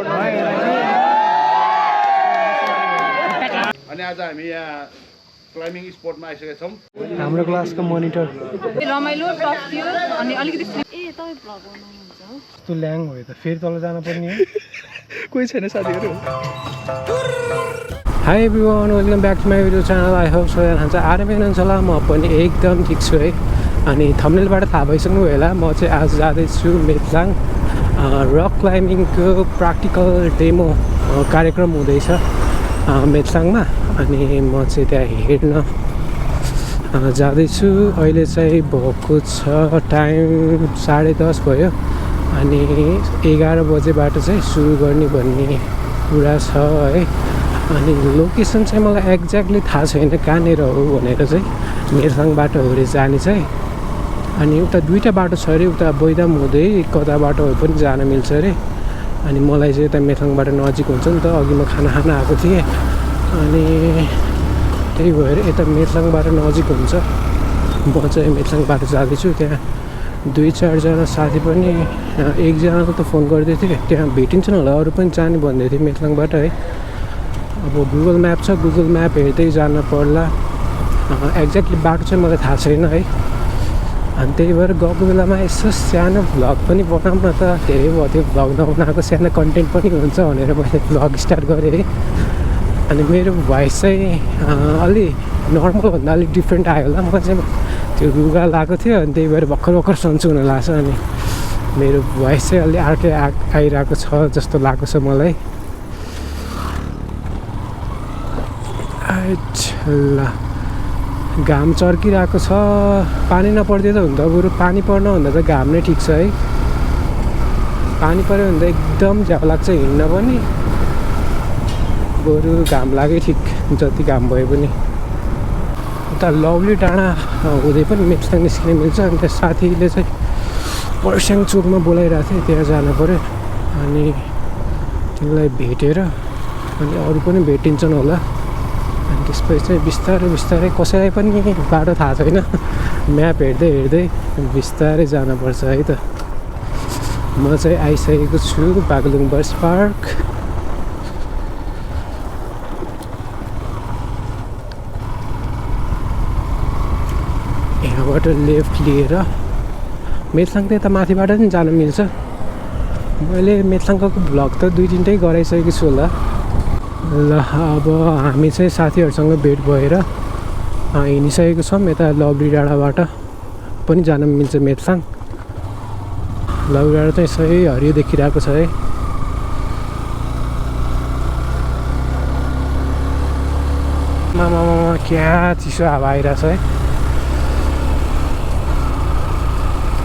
अनि आज हामी यहाँ क्लाइम्बिङ स्पोर्टमा आइसकेका छौँ। हाम्रो क्लासको मोनिटर रमाइलो टफ थियो अनि अलिकति ए तपाईँ भ्लग बनाउनुहुन्छ हो कस्तो ल्याङ भयो त फेरि तल जानु पर्ने हो कोही छैन साथीहरू। Hi everyone welcome back to my video channel. I hope सबैजना खान्छ आरामै हुनुहुन्छ होला। म पनि एकदम ठिक छु है। अनि थम्बनेलबाट थाहा भइसक्नु भयो होला म चाहिँ आज जाँदैछु मेथलाङ रक क्लाइम्बिङको प्र्याक्टिकल डेमो कार्यक्रम हुँदैछ मेथलाङमा। अनि म चाहिँ त्यहाँ हेर्न जाँदैछु। अहिले चाहिँ भएको छ टाइम 10:30 भयो अनि 11 बजेबाट चाहिँ सुरु गर्ने भन्ने कुरा छ है। अनि लोकेसन चाहिँ मलाई एक्ज्याक्टली थाहा छैन कहाँनिर हो भनेर चाहिँ मेथलाङबाट हुँदै जाने चाहिँ। अनि उता दुईवटा बाटो छ अरे, उता बैदाम हुँदै कता बाटो पनि जान मिल्छ अरे। अनि मलाई चाहिँ यता मेथलाङबाट नजिक हुन्छ नि त। अघि म खाना खान आएको थिएँ अनि त्यही भएर यता मेथलाङबाट नजिक हुन्छ। म चाहिँ मेथलाङबाट जाँदैछु। त्यहाँ 2-4 जना साथी पनि एकजनाको त फोन गर्दै थिएँ त्यहाँ भेटिन्छन् होला, अरू पनि जाने भन्दै थियो मेथलाङबाट है। अब गुगल म्याप छ, गुगल म्याप हेर्दै जान पर्ला। एक्ज्याक्टली बाटो चाहिँ मलाई थाहा छैन है। अनि त्यही भएर गएको बेलामा यसो सानो भ्लग पनि बनाऊँ न त। धेरै भयो त्यो भ्लग नबनाएको, सानो कन्टेन्ट पनि हुन्छ भनेर मैले भ्लग स्टार्ट गरेँ है। अनि मेरो भोइस चाहिँ अलि नर्मलभन्दा अलिक डिफ्रेन्ट आयो होला। मलाई चाहिँ त्यो रुगा लगाएको थियो अनि त्यही भएर भर्खर सन्चो हुन लाग्छ। अनि मेरो भोइस चाहिँ अलि अर्कै आइरहेको छ जस्तो लागेको छ मलाई। ल घाम चर्किरहेको छ। पानी नपर्दै त हुन त बरु पानी पर्नुभन्दा त घाम नै ठिक छ है। पानी पऱ्यो भने त एकदम झ्याउ लाग्छ हिँड्न पनि, बरु घाम लागे ठिक जति घाम भए पनि। उता लभली डाँडा हुँदै पनि मेथलाङ निस्किन मिल्छ। अनि त्यहाँ साथीले चाहिँ पर्स्याङ चोकमा बोलाइरहेको थियो, त्यहाँ जानु पऱ्यो। अनि तिमीलाई भेटेर अनि अरू पनि भेटिन्छन् होला। अनि त्यसपछि चाहिँ बिस्तारै बिस्तारै कसैलाई पनि बाटो थाहा छैन, म्याप हेर्दै हेर्दै बिस्तारै जानुपर्छ है त। म चाहिँ आइसकेको छु बागलुङ बर्ड्स पार्क। यहाँबाट लेफ्ट लिएर मेथलाङ त यता माथिबाट पनि जानु मिल्छ। मैले मेथलाङको भ्लग त 2-3 गराइसकेको छु होला। ल अब हामी चाहिँ साथीहरूसँग भेट भएर हिँडिसकेको छौँ। यता लभली डाँडाबाट पनि जान मिल्छ मेथलाङ। लभली डाँडा चाहिँ सही हरियो देखिरहेको छ है। मामा क्या चिसो हावा आइरहेछ है।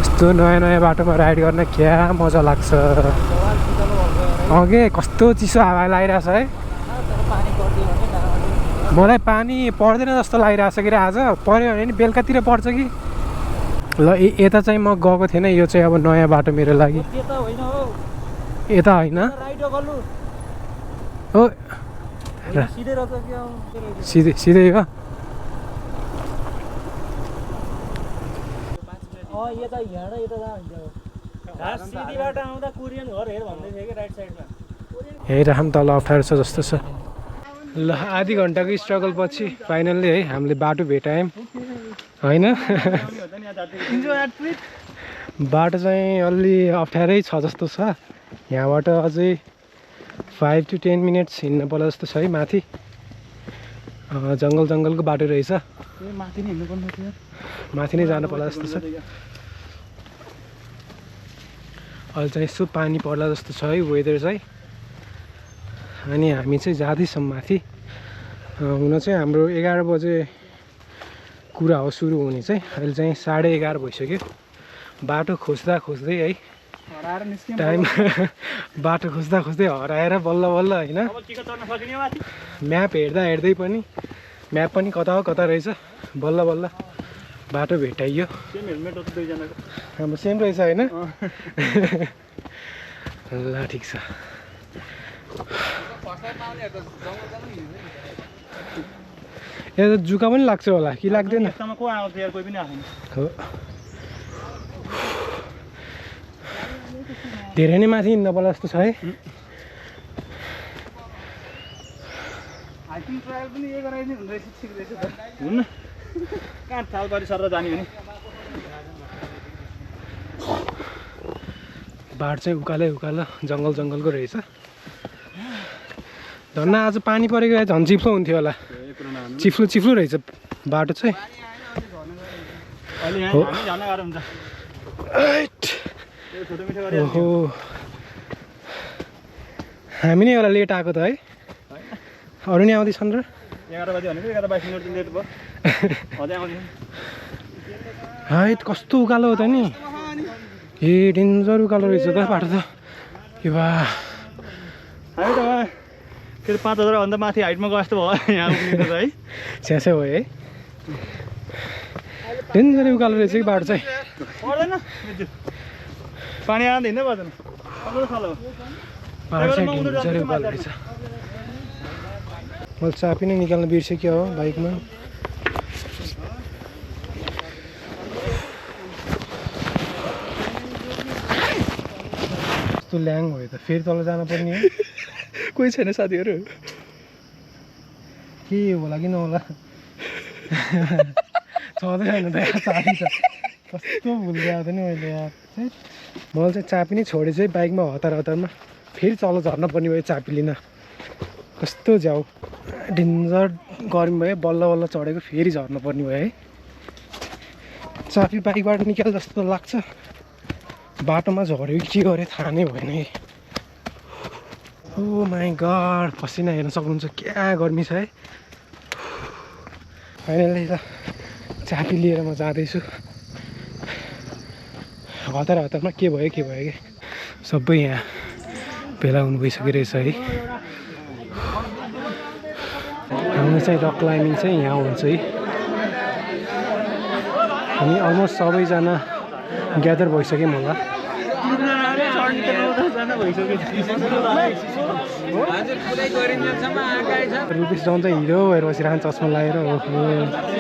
यस्तो नयाँ नयाँ बाटोमा राइड गर्न क्या मजा लाग्छ। अघि कस्तो चिसो हावा लागिरहेछ है। मलाई पानी पर्दैन जस्तो लागिरहेछ कि आज पऱ्यो भने नि बेलुकातिर पर्छ कि। ल यता चाहिँ म गएको थिएन, यो चाहिँ अब नयाँ बाटो मेरो लागि। यता होइन हो, सिधै हो। हेरिराखौँ तल अप्ठ्यारो छ जस्तो छ। ल आधी घन्टाको स्ट्रगल पछि फाइनल्ली है हामीले बाटो भेटायौँ होइन। बाटो चाहिँ अलि अप्ठ्यारै छ जस्तो छ। यहाँबाट अझै 5 to 10 मिनट्स हिँड्नु पर्ला जस्तो छ है माथि। जङ्गलको बाटो रहेछ, माथि नै जानु पर्ला जस्तो छ। अहिले चाहिँ यसो पानी पर्ला जस्तो छ है वेदर चाहिँ। अनि हामी चाहिँ जाँदैछौँ माथि। हुन चाहिँ हाम्रो 11 बजे कुरा हो सुरु हुने चाहिँ। अहिले चाहिँ 11:30 भइसक्यो। बाटो खोज्दा खोज्दै है टाइम बाटो खोज्दा खोज्दै हराएर बल्ल बल्ल होइन। म्याप हेर्दा हेर्दै पनि म्याप पनि कता हो कता रहेछ, बल्ल बल्ल बाटो भेटाइयो। हाम्रो सेम रहेछ होइन। ल ठिक छ। यहाँ त जुका पनि लाग्छ होला कि लाग्दैन? हो धेरै नै माथि हिँड्नु पर्ला जस्तो छ है। हाइकिङ ट्रायल पनि यो गराइदिनु हुँदो रहेछ ठिक रहेछ त हुन्न कहाँ थालबारी सर जाने भने बाटो चाहिँ उकालो जङ्गलको रहेछ धन्न आज पानी परेको भए झन् चिप्लो हुन्थ्यो होला चिप्लो रहेछ बाटो चाहिँ ओहो हामी नै एउटा लेट आएको त है अरू नै आउँदैछन् र 11 बजे भनेको 11:22 मिनेट लेट भयो अझै आउँदैन हाइट कस्तो उकालो हो त नि ए डेन्जर उकालो रहेछ त बाटो त के बा हामी त के 5000 भन्दा माथि हाइटमा गयो जस्तो भयो यहाँ उक्लिनु त है स्यास्या भयो है डेन्जर उकालो रहेछ कि बाटो चाहिँ पर्दैन पानी आउँदा हिँड्नै पर्दैन अग्लो खालो बाटो चाहिँ डेन्जर उकालो रहेछ मैले चाबी नै निकाल्न बिर्सेँ क्या हो बाइकमा कस्तो ल्याङ भयो त फेरि तल जान पर्ने हो कोही छैन साथीहरू के होला कि नहोला छँदै छैन त चाबी त कस्तो भुल्दै आउँदैन नि मैले यार मैले चाहिँ चाबी नै छोडेँ चाहिँ बाइकमा हतारमा फेरि तल झर्न पर्ने भयो चाबी लिन कस्तो झ्याउ डेन्जर गर्मी भयो बल्ल चढेको फेरि झर्न पर्ने भयो है चाबी बाइकबाट निकाल जस्तो लाग्छ बाटोमा झऱ्यो कि के गर्यो थाहा नै भएन है ओ माई गड पसिना हेर्न सक्नुहुन्छ क्या गर्मी छ है फाइनली त चाबी लिएर म जाँदैछु हतारमा के भयो कि सबै यहाँ भेला हुनु भइसक्यो रहेछ है हाम्रो चाहिँ रक क्लाइम्बिङ चाहिँ यहाँ हुन्छ है हामी अलमोस्ट सबैजना ग्यादर भइसक्यौँ होला रुपेश डाउन चाहिँ हिरो भएर बसिरहन्छ चस्मा लगाएर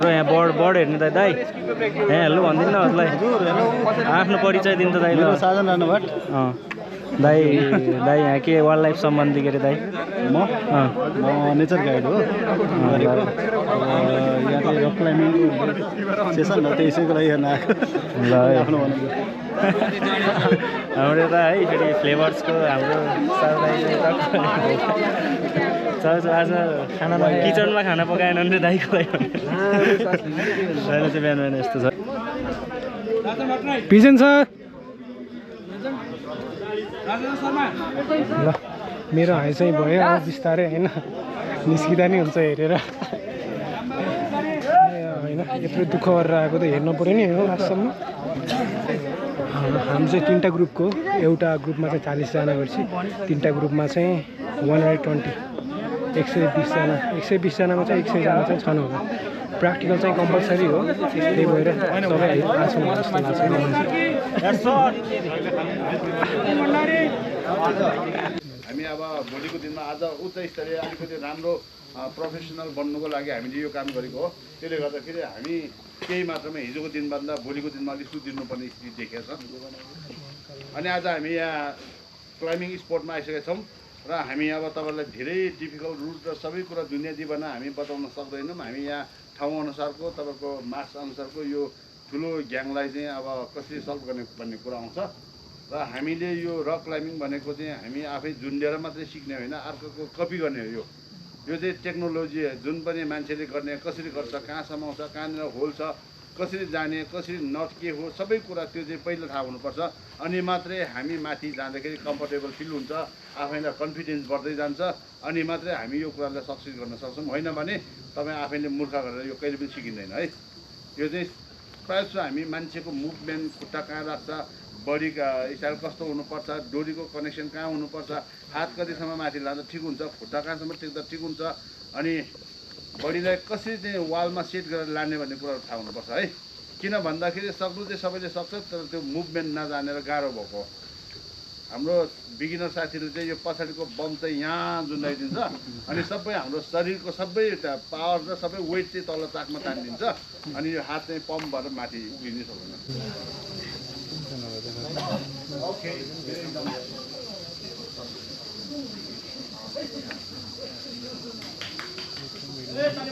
यहाँ बर्ड हेर्ने दाइ यहाँ हेलो भनिदिनु न हजुरलाई आफ्नो परिचय दिनु त दाइ साधन राणा भट्ट दाइ यहाँ के वाइल्ड लाइफ सम्बन्धी के अरे दाइ म नेचर गाइड हो यहाँ चाहिँ रक क्लाइम्बिङ सेसन हो त्यसैको लागि हेर्न आएको ल आफ्नो हाम्रो यता है फेरि फ्लेभर्सको हाम्रो आज खाना किचनमा खाना पकाएन नि दाइको लागि चाहिँ बिहान यस्तो छ पिजन छ ल मेरो हाई चाहिँ भयो अब बिस्तारै होइन निस्किँदा नि हुन्छ हेरेर होइन यत्रो दुःख गरेर आएको त हेर्नु पऱ्यो नि हो लास्टसम्म हामी चाहिँ 3टा ग्रुपको एउटा ग्रुपमा चाहिँ 40 जना गर्छ 3टा ग्रुपमा चाहिँ 120 120 जनामा चाहिँ 100 जना चाहिँ छन् होला प्र्याक्टिकल चाहिँ कम्पलसरी हो त्यही भएर सबै आएको जस्तो लाग्छ हामी अब भोलिको दिनमा आज उच्च स्तरीय अलिकति राम्रो प्रोफेसनल बन्नुको लागि हामीले यो काम गरेको हो त्यसले गर्दाखेरि हामी केही मात्रामा हिजोको दिनभन्दा भोलिको दिनमा अलिक सुध्रिनुपर्ने स्थिति देखेको छ अनि आज हामी यहाँ क्लाइम्बिङ स्पोर्टमा आइसकेका छौँ र हामी अब तपाईँलाई धेरै डिफिकल्ट रुट र सबै कुरा दुनियाँ दिवाना हामी बताउन सक्दैनौँ हामी यहाँ ठाउँ अनुसारको तपाईँको मार्क्स अनुसारको यो ठुलो ग्याङलाई चाहिँ अब कसरी सल्भ गर्ने भन्ने कुरा आउँछ र हामीले यो रक क्लाइम्बिङ भनेको चाहिँ हामी आफै झुन्डेर मात्रै सिक्ने होइन अर्कोको कपी गर्ने हो यो चाहिँ टेक्नोलोजी जुन पनि मान्छेले गर्ने कसरी गर्छ कहाँसम्म आउँछ कहाँनिर होल छ कसरी जाने कसरी नट के हो सबै कुरा त्यो चाहिँ पहिला थाहा हुनुपर्छ अनि मात्रै हामी माथि जाँदाखेरि कम्फर्टेबल फिल हुन्छ आफैलाई कन्फिडेन्स बढ्दै जान्छ अनि मात्रै हामी यो कुरालाई सक्सेस गर्न सक्छौँ होइन भने तपाईँ आफैले मूर्ख गरेर यो कहिले पनि सिकिँदैन है यो चाहिँ प्रायः जस्तो हामी मान्छेको मुभमेन्ट खुट्टा कहाँ राख्छ बडीका स्टाइल कस्तो हुनुपर्छ डोरीको कनेक्सन कहाँ हुनुपर्छ हात कतिसम्म माथि लाँदा ठिक हुन्छ खुट्टा कहाँसम्म टेक्दा ठिक हुन्छ अनि बडीलाई कसरी चाहिँ वालमा सेट गरेर लाने भन्ने कुराहरू थाहा हुनुपर्छ है किन भन्दाखेरि सक्नु चाहिँ सबैले सक्छ तर त्यो मुभमेन्ट नजानेर गाह्रो भएको हाम्रो बिगिनर साथीहरू चाहिँ यो पछाडिको बम चाहिँ यहाँ जुन्डाइदिन्छ अनि सबै हाम्रो शरीरको सबै पावर र सबै वेट चाहिँ तल चाकमा तानिदिन्छ अनि यो हात चाहिँ पम्प भएर माथि उभिनै सक्दैन Good.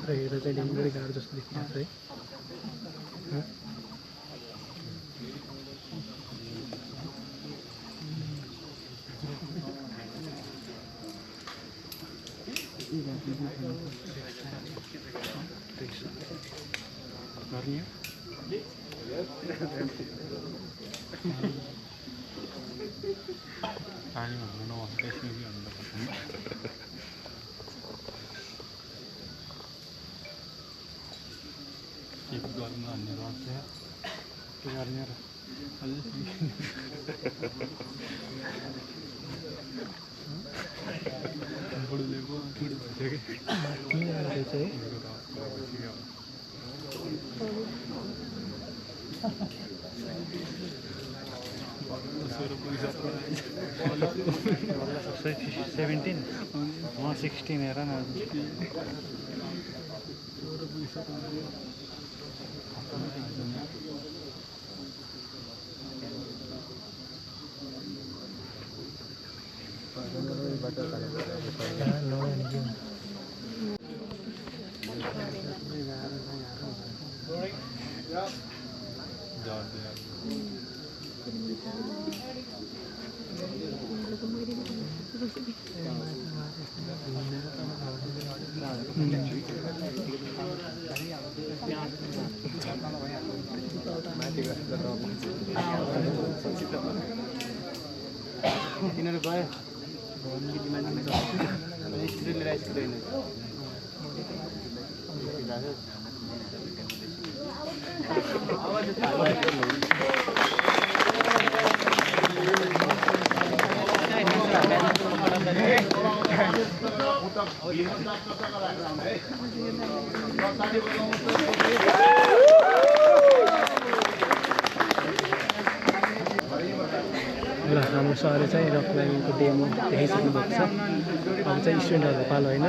हेर्दा चाहिँ डेङ्गुरी गाह्रो जस्तो देखिन्छ है ल हाम्रो सरले चाहिँ रक क्लाइम्बिङको डेमो देखाइसक्नु भएको छ अब चाहिँ स्टुडेन्टहरूको पालो होइन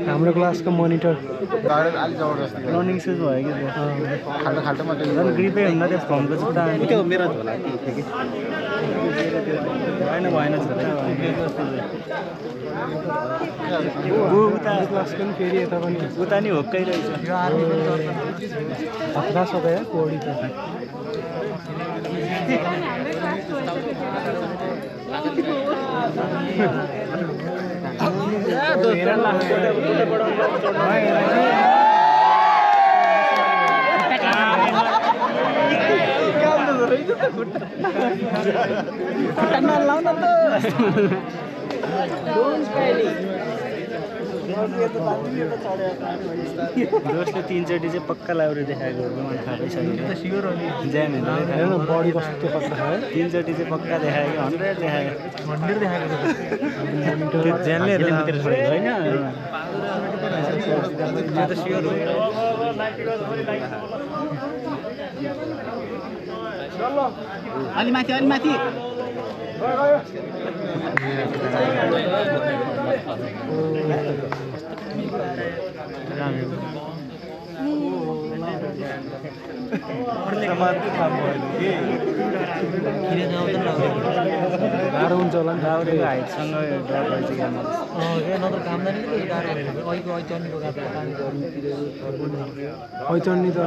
हाम्रो क्लासको मोनिटर रनिङ सुज भयो कि झन् ग्रिपै हुँदा त्यो फर्मको जुत्ता त्यो मेरो झोला भएन भएन उता क्लासको पनि फेरि यता पनि उता नि होक्कै रहेछ हप्ता सबै कोडी त दोस्रो 3 चोटि चाहिँ पक्का लाउरे देखाएको मलाई थाहा भइसक्यो ज्यान हेर्नु बडी कस्तो पक्का छ है 3 चोटि चाहिँ पक्का देखायो 100 देखायो 100 देखाएको त्यो ज्यानले मात्र छोडेको होइन यो त स्योर हो अलि माथि गाह्रो हुन्छ होला नि लाउरेको हाइटसँग ड्रप भएछ क्या नत्र काम जाने गाह्रो अहिले चढ्नेको चढ्ने त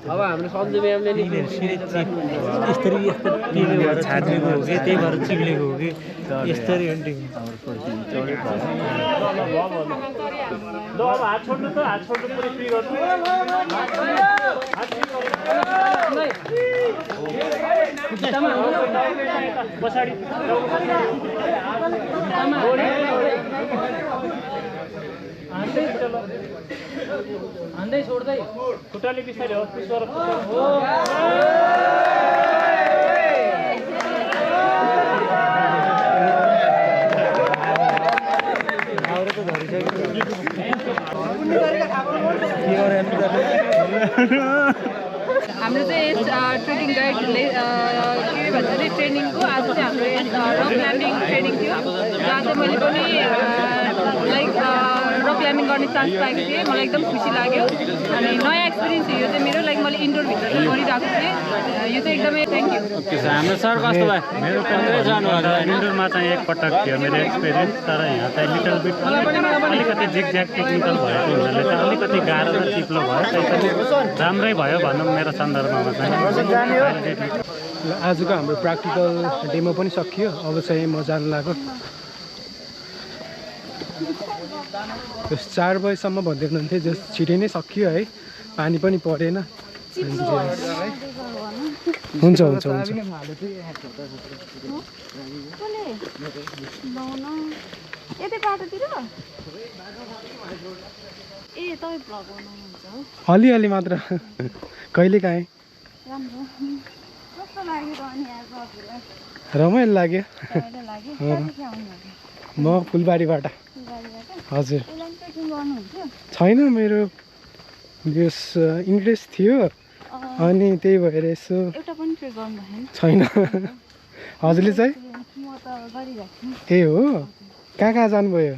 अब हाम्रो सन्जु म्यामले नि यस्तरी छाद्रेको हो कि त्यही भएर चिप्लेको हो कि यस्तरी अन्टिङ हात छोड्नु त हात छोड्नु पुरै फ्री गर्नु पछाडि हान्दै छोड्दै खुट्टाले बिस्तारै हो पुष्पर हाम्रो चाहिँ ट्रेकिङ गाइडले के भन्छ अरे ट्रेनिङको आज चाहिँ हाम्रो रक क्लाइम्बिङ ट्रेनिङ थियो जहाँ चाहिँ मैले पनि लाइक रक क्लाइम्बिङ गर्ने चान्स पाएको थिएँ मलाई एकदम खुसी लाग्यो अनि नयाँ एक्सपिरियन्स यो चाहिँ मेरो लाइक मैले इन्डोरभित्र चाहिँ गरिरहेको थिएँ यो चाहिँ एकदमै थ्याङ्क यू हाम्रो सर कस्तो भयो मेरो पनि जानुभएको इन्डोरमा चाहिँ एकपटक थियो मेरो एक्सपिरियन्स तर यहाँ चाहिँ लिटल बिट अलिकति जिगज्याग टेक्निकल भएको हुनाले चाहिँ अलिकति गाह्रो र चिप्लो भयो त्यसैले राम्रै भयो भनौँ मेरो सन्दर्भमा चाहिँ आजको हाम्रो प्र्याक्टिकल डेमो पनि सकियो अब चाहिँ म जानु लाग्यो 4 बजीसम्म भन्दै हुनुहुन्थ्यो जस छिटै नै सकियो है पानी पनि परेन हुन्छ हुन्छ हुन्छ अलिअलि मात्र कहिले काहीँ रमाइलो लाग्यो म फुलबारीबाट हजुर छैन मेरो यस इन्ट्रेस्ट थियो अनि त्यही भएर यसो छैन हजुरले चाहिँ ए हो कहाँ कहाँ जानुभयो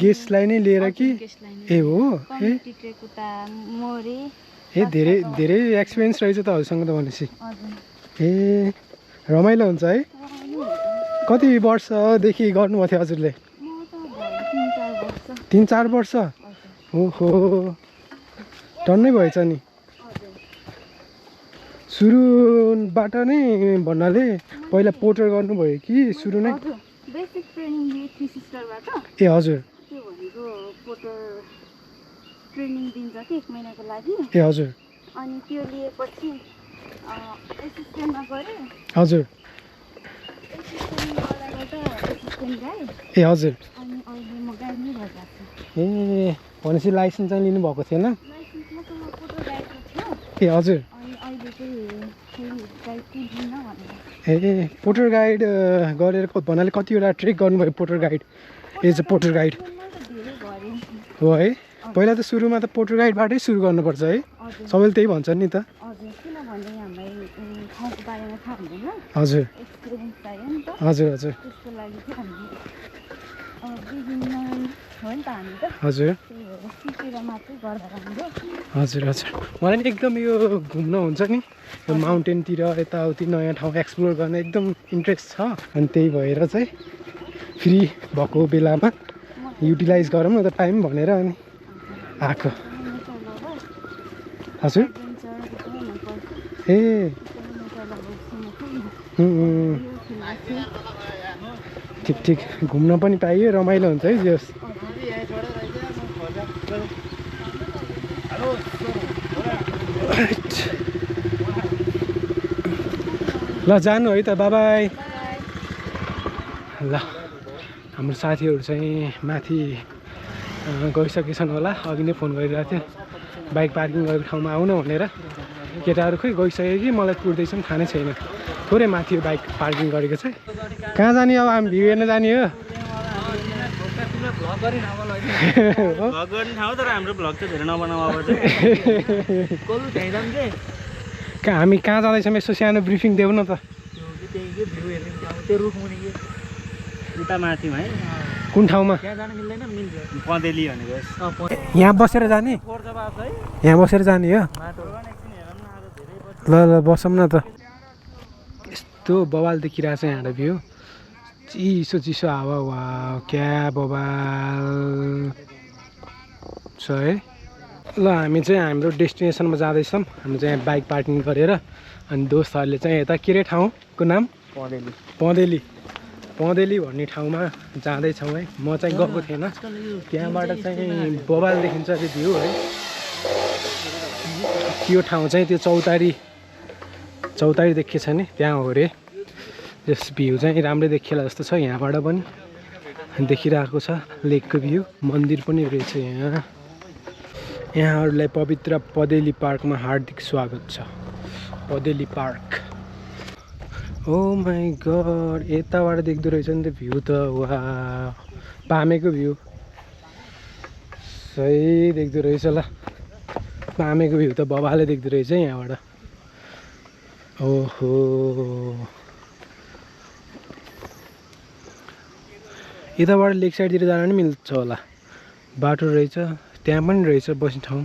गेस्टलाई नै लिएर कि ए हो ए धेरै धेरै एक्सपिरियन्स रहेछ त हजुरसँग त भनेपछि ए रमाइलो हुन्छ है कति वर्षदेखि गर्नुभएको थियो हजुरले 3-4 वर्ष ओहो टन्नै भएछ नि सुरुबाट नै भन्नाले पहिला पोर्टर गर्नुभयो कि सुरु नै बेसिक ट्रेनिङ लिए थ्री सिस्टरबाट ए हजुर त्यो भनेको पोर्टर ट्रेनिङ दिन्छ कि 1 महिनाको लागि ए हजुर अनि त्यो लिएपछि एसिस्टेन्टमा गरे हजुर एसिस्टेन्ट गाइड ए हजुर अनि अहिले म गाइड नै भइरहेको छु ए भनेपछि लाइसेन्स चाहिँ लिनुभएको थिएन लाइसेन्स मसँग पोर्टर गाइडको थियो ए हजुर अनि अहिले चाहिँ गाइड चाहिँ दिन्न भनेर ए पोर्टर गाइड गरेर भन्नाले कतिवटा ट्रेक गर्नुभयो porter guide as a porter guide हो है पहिला त सुरुमा त पोर्टर गाइडबाटै सुरु गर्नुपर्छ है सबैले त्यही भन्छन् नि त हजुर किनभने हामीलाई ठाउँको बारेमा थाहा हुँदैन हजुर एक्सपिरियन्स चाहियो नि त हजुर हजुर त्यसको लागि चाहिँ हामी बिगिनर हो नि त हामी त हजुर त्यही भएर सिकेर मात्रै गर्दा राम्रो हजुर हजुर मलाई नि एकदम यो घुम्न हुन्छ नि यो माउन्टेनतिर यताउति नयाँ ठाउँ एक्सप्लोर गर्न एकदम इन्ट्रेस्ट छ अनि त्यही भएर चाहिँ फ्री भएको बेलामा युटिलाइज गरौँ न त टाइम भनेर अनि आएको हजुर ए ठिक ठिक घुम्न पनि पाइयो रमाइलो हुन्छ है जस ल जानु है त बाबाई ल हाम्रो साथीहरू चाहिँ माथि गइसकेछन् होला। अघि नै फोन गरिरहेको थियो बाइक पार्किङ गरेको ठाउँमा आउन भनेर। केटाहरू खोइ गइसक्यो कि मलाई कुर्दैछन् थाहा नै छैन। थोरै माथि बाइक पार्किङ गरेको छ। कहाँ जाने अब हामी भ्यू हेर्न जाने हो? भ्लग गर्ने ठाउँ तर हाम्रो भ्लग चाहिँ धेरै नबनाऊ अब चाहिँ। हामी कहाँ जाँदैछौँ यसो सानो ब्रिफिङ देऊ न त। उता माथिमा है कुन ठाउँमा? पँधेली भनेको यहाँ बसेर जाने? यहाँ बसेर जाने हो? ल ल बसौँ न त। यस्तो बवाल देखिरहेको छ यहाँबाट भ्यू। चिसो चिसो हावा वा क्या बवाल छ है। ल हामी चाहिँ हाम्रो डेस्टिनेसनमा जाँदैछौँ। हामी चाहिँ यहाँ बाइक पार्किङ गरेर अनि दोस्तहरूले चाहिँ यता के अरे ठाउँको नाम? पँधेली भन्ने ठाउँमा जाँदैछौँ है। म चाहिँ गएको थिएन। त्यहाँबाट चाहिँ बवाल देखिन्छ अरे भ्यू है। त्यो ठाउँ चाहिँ त्यो चौतारी देखिएछ नि त्यहाँ हो अरे। यस भ्यू चाहिँ राम्रै देखिएला जस्तो छ। यहाँबाट पनि देखिरहेको छ लेकको भ्यू। मन्दिर पनि रहेछ यहाँ। यहाँहरूलाई पवित्र पँधेली पार्कमा हार्दिक स्वागत छ। पँधेली पार्क। ओ माई गड यताबाट देख्दो रहेछ नि त भ्यू त। वा पामेको भ्यू सही देख्दो रहेछ ल। पामेको भ्यू त बबाले देख्दो रहेछ यहाँबाट। ओहो यताबाट लेक साइडतिर जान पनि मिल्छ होला। बाटो रहेछ त्यहाँ पनि रहेछ बस्ने ठाउँ।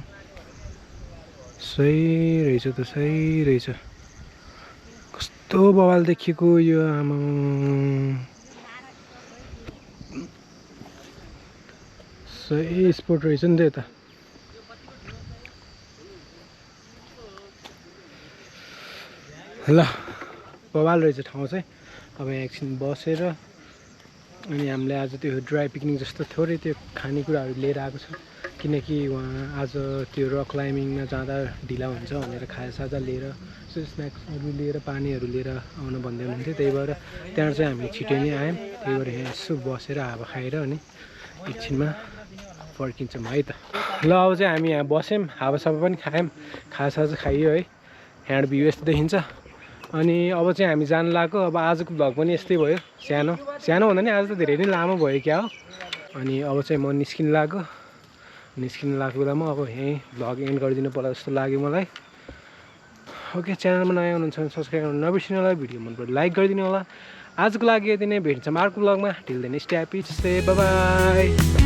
सही रहेछ त सही रहेछ। कस्तो बवाल देखिएको यो आमा। सही स्पोट रहेछ नि त यता। ल बवाल रहेछ ठाउँ चाहिँ। अब यहाँ एकछिन बसेर अनि हामीले आज त्यो ड्राई पिकनिक जस्तो थोरै त्यो खानेकुराहरू लिएर आएको छ। किनकि उहाँ आज त्यो रक क्लाइम्बिङमा जाँदा ढिला हुन्छ भनेर खाजासाजा लिएर स्न्याक्सहरू लिएर पानीहरू लिएर आउन भन्दै हुनुहुन्थ्यो। त्यही भएर त्यहाँ चाहिँ हामी छिटो नै आयौँ। त्यही भएर यहाँ यसो बसेर हावा खाएर अनि एकछिनमा फर्किन्छौँ है त। ल अब चाहिँ हामी यहाँ बस्यौँ हावासावा पनि खायौँ खाजासाजा खाइयो है। यहाँ भ्यू यस्तो देखिन्छ। अनि अब चाहिँ हामी जान लाग्यो। अब आजको भ्लग पनि यस्तै भयो। सानो भन्दा नि आज त धेरै नै लामो भयो क्या हो। अनि अब चाहिँ म निस्किन लाग्यो बेलामा अब यहीँ भ्लग एन्ड गरिदिनु पर्ला जस्तो लाग्यो मलाई। ओके च्यानलमा नयाँ हुनुहुन्छ भने सब्सक्राइब गर्नु नबिर्सिनु होला। भिडियो मन पऱ्यो लाइक गरिदिनु होला। आजको लागि यति नै। भेट्छौँ अर्को भ्लगमा। Till then stay happy stay bye by.